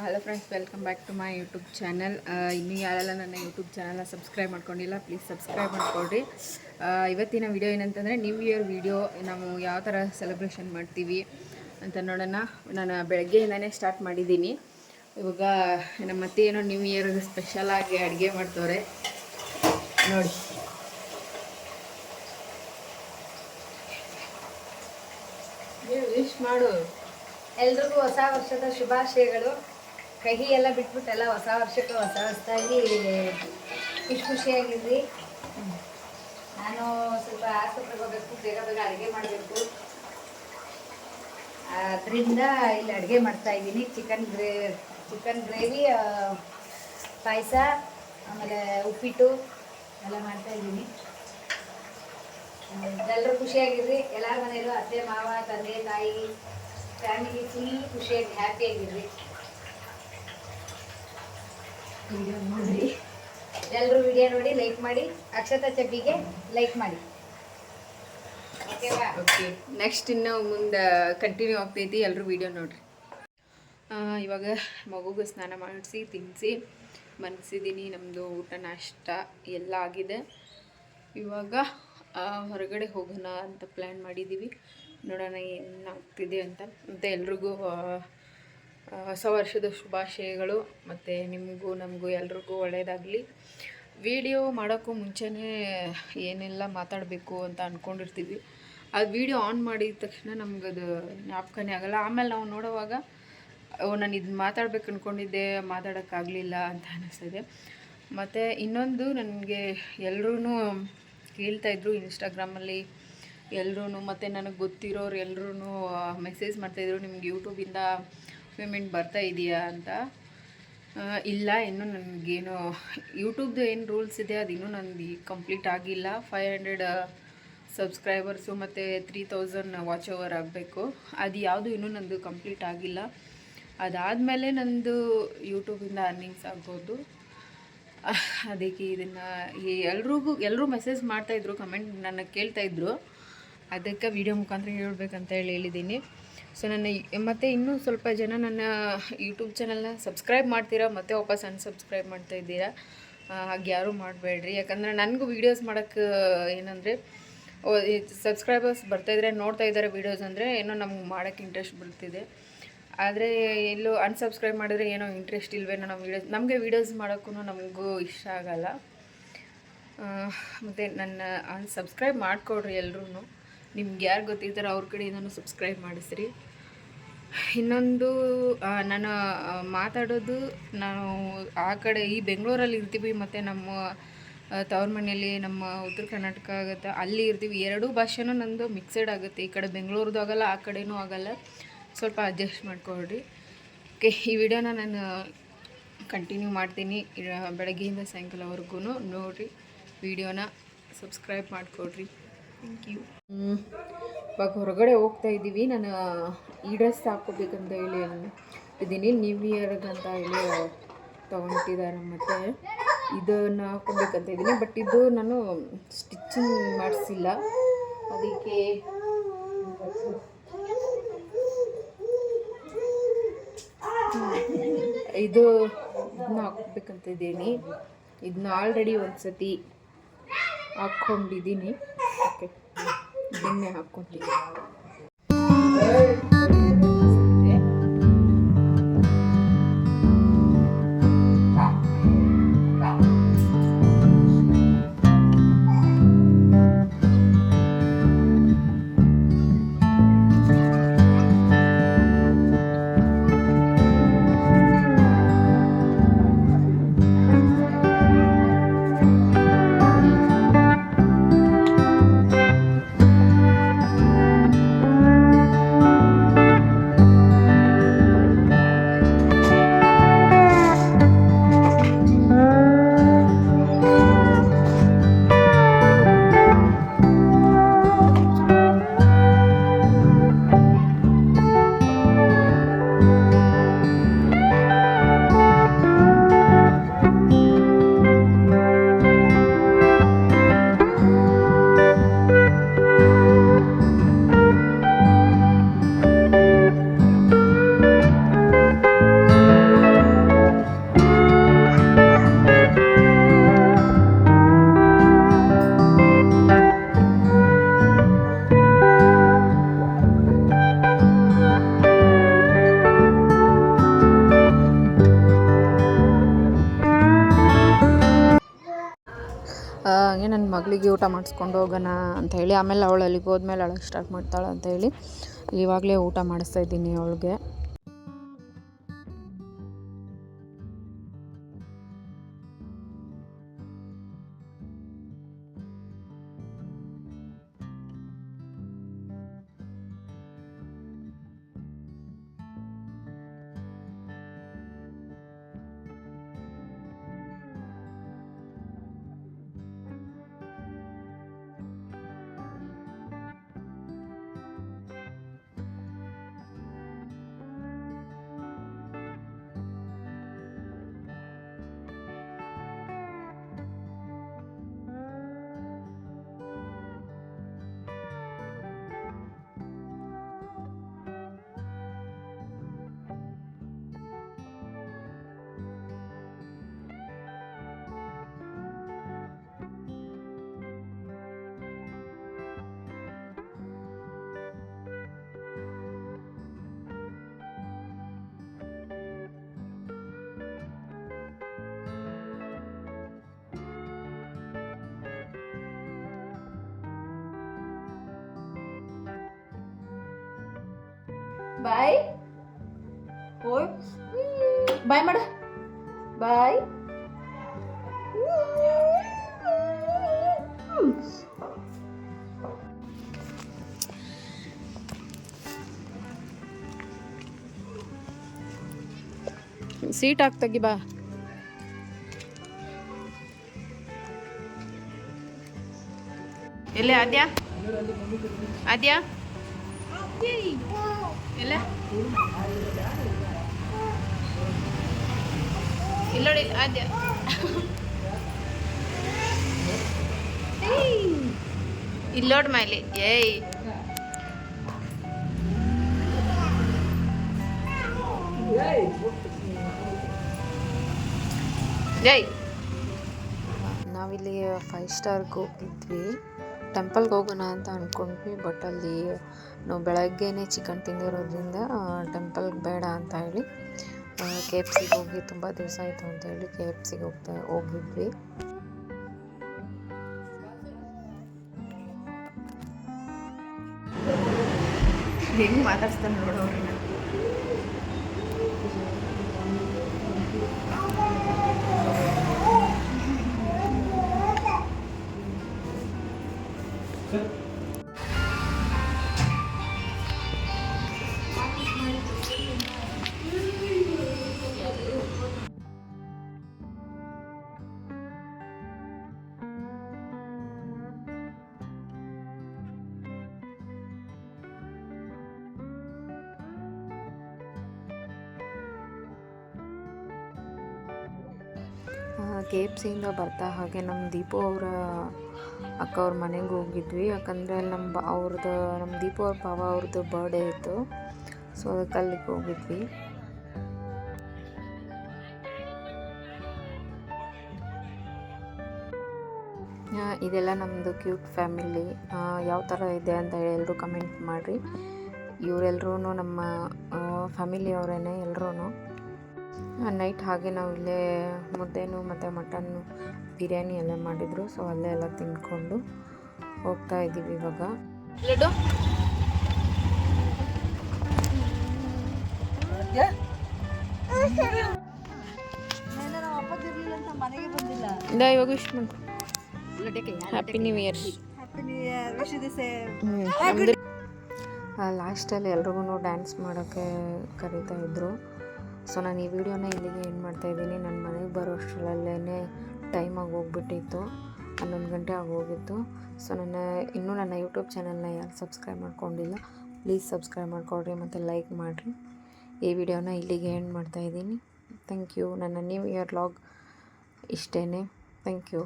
Hello friends, welcome back to my YouTube channel. ಇನ್ನೂ ಯಾರೆಲ್ಲ ನನ್ನ ಯೂಟ್ಯೂಬ್ ಚಾನಲ್ನ ಸಬ್ಸ್ಕ್ರೈಬ್ ಮಾಡ್ಕೊಂಡಿಲ್ಲ, ಪ್ಲೀಸ್ ಸಬ್ಸ್ಕ್ರೈಬ್ ಮಾಡ್ಕೊಳ್ರಿ. ಇವತ್ತಿನ ವಿಡಿಯೋ ಏನಂತಂದರೆ ನ್ಯೂ ಇಯರ್ ವಿಡಿಯೋ. ನಾವು ಯಾವ ಥರ ಸೆಲೆಬ್ರೇಷನ್ ಮಾಡ್ತೀವಿ ಅಂತ ನೋಡೋಣ. ನಾನು ಬೆಳಗ್ಗೆಯಿಂದನೇ ಸ್ಟಾರ್ಟ್ ಮಾಡಿದ್ದೀನಿ. ಇವಾಗ ನಮ್ಮ ಅತ್ತೆ ಏನೋ ನ್ಯೂ ಇಯರ್ ಸ್ಪೆಷಲಾಗಿ ಅಡುಗೆ ಮಾಡ್ತವ್ರೆ ನೋಡಿ. ವಿಶ್ ಮಾಡು ಎಲ್ರಿಗೂ ಹೊಸ ವರ್ಷದ ಶುಭಾಶಯಗಳು. ಕಹಿ ಎಲ್ಲ ಬಿಟ್ಬಿಟ್ಟೆಲ್ಲ ಹೊಸ ವರ್ಷಕ್ಕೆ ಹೊಸದಾಗಿ ಖುಷಿಯಾಗಿರ್ರಿ. ನಾನು ಸ್ವಲ್ಪ ಆಸ್ಪತ್ರೆಗೆ ಹೋಗಬೇಕು, ಬೇಗ ಬೇಗ ಅಡುಗೆ ಮಾಡಬೇಕು. ಅದರಿಂದ ಇಲ್ಲಿ ಅಡುಗೆ ಮಾಡ್ತಾ ಇದ್ದೀನಿ. ಚಿಕನ್ ಗ್ರೇವಿ, ಪಾಯಸ, ಆಮೇಲೆ ಉಪ್ಪಿಟ್ಟು ಎಲ್ಲ ಮಾಡ್ತಾ ಇದ್ದೀನಿ. ಎಲ್ಲರೂ ಖುಷಿಯಾಗಿರ್ರಿ. ಎಲ್ಲರ ಮನೆಯಲ್ಲೂ ಅತ್ತೆ ಮಾವ ತಂದೆ ತಾಯಿ ಫ್ಯಾಮಿಲಿ ಫುಲ್ ಖುಷಿಯಾಗಿ ಹ್ಯಾಪಿಯಾಗಿರ್ರಿ. ವಿಡಿಯೋ ನೋಡ್ರಿ, ಎಲ್ಲರೂ ವಿಡಿಯೋ ನೋಡಿ ಲೈಕ್ ಮಾಡಿ. ಅಕ್ಷತಾ ಚಬ್ಬಿಗೆ ಲೈಕ್ ಮಾಡಿ. ಓಕೆ, ನೆಕ್ಸ್ಟ್ ಇನ್ನು ಮುಂದೆ ಕಂಟಿನ್ಯೂ ಆಗ್ತೈತಿ. ಎಲ್ಲರೂ ವಿಡಿಯೋ ನೋಡ್ರಿ. ಇವಾಗ ಮಗುಗೆ ಸ್ನಾನ ಮಾಡಿಸಿ ತಿನ್ನಿಸಿ ಮನಸಿದ್ದೀನಿ. ನಮ್ಮದು ಊಟ ನಾಷ್ಟ ಎಲ್ಲ ಆಗಿದೆ. ಇವಾಗ ಹೊರಗಡೆ ಹೋಗೋಣ ಅಂತ ಪ್ಲ್ಯಾನ್ ಮಾಡಿದ್ದೀವಿ. ನೋಡೋಣ ಏನಾಗ್ತಿದೆ ಅಂತ. ಮತ್ತು ಎಲ್ರಿಗೂ ಹೊಸ ವರ್ಷದ ಶುಭಾಶಯಗಳು. ಮತ್ತು ನಿಮಗೂ ನಮಗೂ ಎಲ್ರಿಗೂ ಒಳ್ಳೆಯದಾಗಲಿ. ವಿಡಿಯೋ ಮಾಡೋಕ್ಕೂ ಮುಂಚೆನೇ ಏನೆಲ್ಲ ಮಾತಾಡಬೇಕು ಅಂತ ಅಂದ್ಕೊಂಡಿರ್ತೀವಿ. ಅದು ವಿಡಿಯೋ ಆನ್ ಮಾಡಿದ ತಕ್ಷಣ ನಮಗದು ಜ್ಞಾಪಕನೇ ಆಗೋಲ್ಲ. ಆಮೇಲೆ ನಾವು ನೋಡುವಾಗ ನಾನು ಇದು ಮಾತಾಡ್ಬೇಕು ಅಂದ್ಕೊಂಡಿದ್ದೆ, ಮಾತಾಡೋಕ್ಕಾಗಲಿಲ್ಲ ಅಂತ ಅನ್ನಿಸ್ತದೆ. ಮತ್ತು ಇನ್ನೊಂದು, ನನಗೆ ಎಲ್ಲರೂ ಕೇಳ್ತಾಯಿದ್ರು ಇನ್ಸ್ಟಾಗ್ರಾಮಲ್ಲಿ ಎಲ್ಲರೂ, ಮತ್ತು ನನಗೆ ಗೊತ್ತಿರೋರು ಎಲ್ಲರೂ ಮೆಸೇಜ್ ಮಾಡ್ತಾಯಿದ್ರು, ನಿಮ್ಗೆ ಯೂಟ್ಯೂಬಿಂದ ಪೇಮೆಂಟ್ ಬರ್ತಾ ಇದೆಯಾ ಅಂತ. ಇಲ್ಲ, ಇನ್ನೂ ನನಗೇನು ಯೂಟ್ಯೂಬ್ದು ಏನು ರೂಲ್ಸ್ ಇದೆ ಅದು ಇನ್ನೂ ನನಗೆ ಕಂಪ್ಲೀಟ್ ಆಗಿಲ್ಲ. 500 ಸಬ್ಸ್ಕ್ರೈಬರ್ಸು ಮತ್ತು 3000 ವಾಚ್ ಓವರ್ ಆಗಬೇಕು. ಅದು ಯಾವುದು ಇನ್ನೂ ನಂದು ಕಂಪ್ಲೀಟ್ ಆಗಿಲ್ಲ. ಅದಾದಮೇಲೆ ನಂದು ಯೂಟ್ಯೂಬಿಂದ ಅರ್ನಿಂಗ್ಸ್ ಆಗ್ಬೋದು. ಅದಕ್ಕೆ ಇದನ್ನು ಎಲ್ಲರೂ ಮೆಸೇಜ್ ಮಾಡ್ತಾಯಿದ್ರು, ಕಮೆಂಟ್ ನನ್ನ ಕೇಳ್ತಾಯಿದ್ರು. ಅದಕ್ಕೆ ವಿಡಿಯೋ ಮುಖಾಂತರ ಹೇಳ್ಬೇಕಂತ ಹೇಳಿದ್ದೀನಿ. ಸೊ ಮತ್ತು ಇನ್ನೂ ಸ್ವಲ್ಪ ಜನ ನನ್ನ ಯೂಟ್ಯೂಬ್ ಚಾನಲ್ನ ಸಬ್ಸ್ಕ್ರೈಬ್ ಮಾಡ್ತೀರಾ, ಮತ್ತು ವಾಪಸ್ ಅನ್ಸಬ್ಸ್ಕ್ರೈಬ್ ಮಾಡ್ತಾ ಇದ್ದೀರಾ. ಹಾಗೆ ಯಾರೂ ಮಾಡಬೇಡ್ರಿ. ಯಾಕಂದರೆ ನನಗೂ ವೀಡಿಯೋಸ್ ಮಾಡೋಕ್ಕೆ ಏನಂದರೆ ಸಬ್ಸ್ಕ್ರೈಬರ್ಸ್ ಬರ್ತಾಯಿದ್ರೆ, ನೋಡ್ತಾ ಇದ್ದಾರೆ ವೀಡಿಯೋಸ್ ಅಂದರೆ ಏನೋ ನಮ್ಗೆ ಮಾಡೋಕ್ಕೆ ಇಂಟ್ರೆಸ್ಟ್ ಬರ್ತಿದೆ. ಆದರೆ ಎಲ್ಲೋ ಅನ್ಸಬ್ಸ್ಕ್ರೈಬ್ ಮಾಡಿದ್ರೆ ಏನೋ ಇಂಟ್ರೆಸ್ಟ್ ಇಲ್ವೇನೋ ನಮಗೆ ವೀಡಿಯೋಸ್ ಮಾಡೋಕ್ಕೂ ನಮಗೂ ಇಷ್ಟ ಆಗಲ್ಲ. ಮತ್ತು ನನ್ನ ಅನ್ಸಬ್ಸ್ಕ್ರೈಬ್ ಮಾಡಿಕೊಡ್ರಿ ಎಲ್ಲರೂ. ನಿಮ್ಗೆ ಯಾರು ಗೊತ್ತಿರ್ತಾರೋ ಅವ್ರ ಕಡೆಯಿಂದನೂ ಸಬ್ಸ್ಕ್ರೈಬ್ ಮಾಡಿಸ್ರಿ. ಇನ್ನೊಂದು, ನಾನು ಮಾತಾಡೋದು, ನಾವು ಆ ಕಡೆ ಈ ಬೆಂಗಳೂರಲ್ಲಿ ಇರ್ತೀವಿ, ಮತ್ತು ನಮ್ಮ ತವ್ರ ಮನೆಯಲ್ಲಿ ನಮ್ಮ ಉತ್ತರ ಕರ್ನಾಟಕ ಆಗುತ್ತೆ, ಅಲ್ಲಿ ಇರ್ತೀವಿ. ಎರಡೂ ಭಾಷೆನೂ ನಂದು ಮಿಕ್ಸೆಡ್ ಆಗುತ್ತೆ. ಈ ಕಡೆ ಬೆಂಗಳೂರದ್ದು ಆಗೋಲ್ಲ, ಆ ಕಡೆನೂ ಆಗೋಲ್ಲ. ಸ್ವಲ್ಪ ಅಡ್ಜಸ್ಟ್ ಮಾಡ್ಕೊಳ್ರಿ. ಓಕೆ, ಈ ವಿಡಿಯೋನ ನಾನು ಕಂಟಿನ್ಯೂ ಮಾಡ್ತೀನಿ ಬೆಳಗ್ಗೆಯಿಂದ ಸಾಯಂಕಾಲವರೆಗೂ. ನೋಡಿರಿ ವಿಡಿಯೋನ, ಸಬ್ಸ್ಕ್ರೈಬ್ ಮಾಡಿಕೊಡ್ರಿ. Thank you. ಇವಾಗ ಹೊರಗಡೆ ಹೋಗ್ತಾ ಇದ್ದೀವಿ. ನಾನು ಈ ಡ್ರೆಸ್ ಹಾಕ್ಕೋಬೇಕಂತ ಹೇಳಿ ಇದ್ದೀನಿ. ನ್ಯೂ ಇಯರ್ಗೆ ಅಂತ ಹೇಳಿ ತೊಗೊಂಡಿದ್ದಾರೆ. ಮತ್ತು ಇದನ್ನು ಹಾಕ್ಕೋಬೇಕಂತ ಇದ್ದೀನಿ. ಬಟ್ ಇದು ನಾನು ಸ್ಟಿಚಿಂಗ್ ಮಾಡಿಸಿಲ್ಲ, ಅದಕ್ಕೆ ಇದನ್ನ ಹಾಕ್ಬೇಕಂತ ಇದ್ದೀನಿ. ಇದನ್ನ ಆಲ್ರೆಡಿ ಒಂದು ಸತಿ ಹಾಕ್ಕೊಂಡಿದ್ದೀನಿ. ಓಕೆ, ಇದನ್ನೇ ಹಾಕ್ಕೊಂಡಿದ್ದೀನಿ. ನನ್ನ ಮಗಳಿಗೆ ಊಟ ಮಾಡಿಸ್ಕೊಂಡು ಹೋಗೋಣ ಅಂತ ಹೇಳಿ. ಆಮೇಲೆ ಅವಳು ಅಲ್ಲಿಗೆ ಹೋದ್ಮೇಲೆ ಅಳಕ್ಕೆ ಸ್ಟಾರ್ಟ್ ಮಾಡ್ತಾಳೆ ಅಂತ ಹೇಳಿ ಇವಾಗಲೇ ಊಟ ಮಾಡಿಸ್ತಾ ಇದ್ದೀನಿ ಅವಳಿಗೆ. ಬಾಯ್ ಓಯ್ ಬಾಯ್ ಮಾಡ ಬಾಯ್. ಸೀಟ್ ಹಾಕ್ತಾಗಿ ಬಾ. ಎಲ್ಲೇ ಆದ್ಯಾ ಆದ್ಯಾ ಎಲ್ಲ ಇಲ್ಲೋಡಿ ಆದ್ಯ ಇಲ್ಲೋಡ್ ಮೇಲೆ ಏಯ್ ಜೈ. ನಾವಿಲ್ಲಿ 5 ಸ್ಟಾರ್ಗೆ ಹೋಗಿದ್ವಿ. ಟೆಂಪಲ್ಗೆ ಹೋಗೋಣ ಅಂತ ಅಂದ್ಕೊಂಡ್ವಿ, ಬಟ್ ಅಲ್ಲಿ ನಾವು ಬೆಳಗ್ಗೆನೇ ಚಿಕನ್ ತಿಂದಿರೋದ್ರಿಂದ ಟೆಂಪಲ್ಗೆ ಬೇಡ ಅಂತ ಹೇಳಿ KFCಗೆ ಹೋಗಿ ತುಂಬ ದಿವಸ ಆಯಿತು ಅಂತ ಹೇಳಿ KFCಗೆ ಹೋಗಿದ್ವಿ. ಹೆಂಗೆ ಮಾತಾಡ್ಸ್ತಾನೆ ನೋಡೋರು. KFCಯಿಂದ ಬರ್ತಾ ಹಾಗೆ ನಮ್ಮ ದೀಪು ಅವರ ಅಕ್ಕ ಅವ್ರ ಮನೆಗೆ ಹೋಗಿದ್ವಿ. ಯಾಕಂದರೆ ಅಲ್ಲಿ ನಮ್ಮ ದೀಪು ಅವ್ರ ಭಾವ ಅವ್ರದ್ದು ಬರ್ಡೇ ಇತ್ತು, ಸೊ ಅದಕ್ಕೆ ಅಲ್ಲಿಗೆ ಹೋಗಿದ್ವಿ. ಇದೆಲ್ಲ ನಮ್ಮದು ಕ್ಯೂಟ್ ಫ್ಯಾಮಿಲಿ. ಯಾವ ಥರ ಇದೆ ಅಂತ ಹೇಳಿ ಎಲ್ಲರೂ ಕಮೆಂಟ್ ಮಾಡಿರಿ. ಇವರೆಲ್ಲರೂ ನಮ್ಮ ಫ್ಯಾಮಿಲಿಯವರೇನೆ ಎಲ್ಲರೂ. ನೈಟ್ ಹಾಗೆ ನಾವು ಇಲ್ಲೇ ಮುದ್ದೆನೂ ಮತ್ತು ಮಟನ್ನು ಬಿರಿಯಾನಿ ಎಲ್ಲ ಮಾಡಿದರು, ಸೊ ಅಲ್ಲೇ ಎಲ್ಲ ತಿಂದ್ಕೊಂಡು ಹೋಗ್ತಾ ಇದ್ದೀವಿ ಇವಾಗ. ಲಡ್ಡು ಇವಾಗ ವಿಶ್ ಮಾಡು. Happy new year. ಲಾಸ್ಟಲ್ಲಿ ಎಲ್ರಿಗೂ ಡ್ಯಾನ್ಸ್ ಮಾಡೋಕ್ಕೆ ಕರೀತಾ ಇದ್ರು. ಸೊ ನಾನು ಈ ವಿಡಿಯೋನ ಇಲ್ಲಿಗೆ ಎಂಡ್ ಮಾಡ್ತಾಯಿದ್ದೀನಿ. ನನ್ನ ಮನೆಗೆ ಬರೋ ಅಷ್ಟರಲ್ಲೇ ಟೈಮ್ ಹೋಗ್ಬಿಟ್ಟಿತ್ತು, 11 ಗಂಟೆ ಆಗೋಗಿತ್ತು. ಸೊ ಇನ್ನೂ ನನ್ನ ಯೂಟ್ಯೂಬ್ ಚಾನಲ್ನ ಯಾರು ಸಬ್ಸ್ಕ್ರೈಬ್ ಮಾಡ್ಕೊಂಡಿಲ್ಲ, ಪ್ಲೀಸ್ ಸಬ್ಸ್ಕ್ರೈಬ್ ಮಾಡ್ಕೊಳ್ರಿ ಮತ್ತು ಲೈಕ್ ಮಾಡಿರಿ. ಈ ವಿಡಿಯೋನ ಇಲ್ಲಿಗೆ ಎಂಡ್ ಮಾಡ್ತಾಯಿದ್ದೀನಿ. Thank you. ನನ್ನ ನ್ಯೂ ಇಯರ್ ವ್ಲಾಗ್ ಇಷ್ಟೇ. Thank you.